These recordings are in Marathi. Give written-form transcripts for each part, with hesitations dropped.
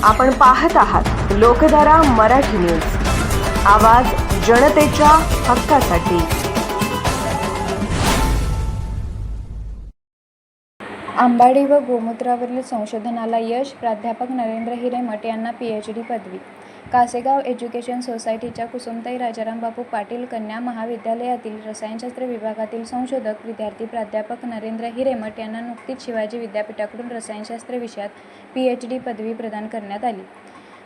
आपण पाहत आहात लोकधारा मराठी न्यूज, आवाज जनतेच्या हक्कासाठी। आंबाडी व गोमूत्रावरील संशोधनाला यश, प्राध्यापक नरेंद्र हिरेमठ यांना पीएचडी पदवी। कासेगाव एज्युकेशन सोसायटीच्या कुसुमताई राजाराम बापू पाटील कन्या महाविद्यालयातील रसायनशास्त्र विभागातील संशोधक विद्यार्थी प्राध्यापक नरेंद्र हिरेमठ यांना नुकतीच शिवाजी विद्यापीठाकडून रसायनशास्त्र विषयात पीएचडी पदवी प्रदान करण्यात आली।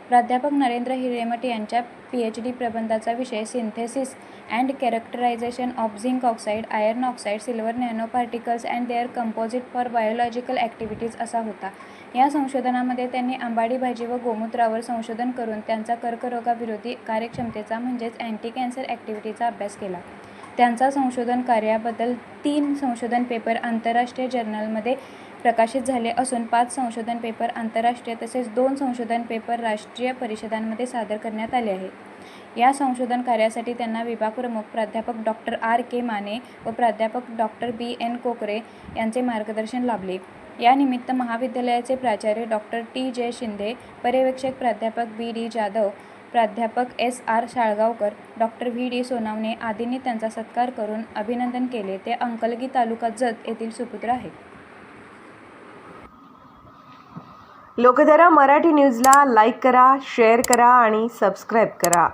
प्राध्यापक नरेंद्र हिरेमठ यांच्या पीएचडी प्रबंधाचा विषय synthesis and characterisation of zinc oxide, iron oxide, silver nano particles and their composite for biological activities असा होता। या संशोधनामध्ये त्यांनी आंबाडी भाजी व गोमूत्रावर संशोधन करून त्यांचा कर्करोगाविरोधी कार्यक्षमतेचा म्हणजेच अँटी कॅन्सर ॲक्टिव्हिटीचा अभ्यास केला। त्यांचा संशोधन कार्याबद्दल 3 संशोधन पेपर आंतरराष्ट्रीय जर्नलमध्ये प्रकाशित झाले असून 5 संशोधन पेपर आंतरराष्ट्रीय तसेच 2 संशोधन पेपर राष्ट्रीय परिषदांमध्ये सादर करण्यात आले आहेत। या संशोधन कार्यासाठी त्यांना विभाग प्रमुख प्राध्यापक डॉक्टर R.K. माने व प्राध्यापक डॉक्टर B.N. कोकरे यांचे मार्गदर्शन लाभले। या निमित्त महाविद्यालयाचे प्राचार्य डॉक्टर T.J. शिंदे, पर्यवेक्षक प्राध्यापक B.D. जाधव, प्राध्यापक S.R. शाळगावकर, doctor V.D. सोनावणे आदींनी त्यांचा सत्कार करून अभिनंदन केले। ते अंकलगी तालुका जत येथील सुपुत्र आहेत। लोकधारा मराठी न्यूजला लाईक करा, शेअर करा आणि सबस्क्राईब करा।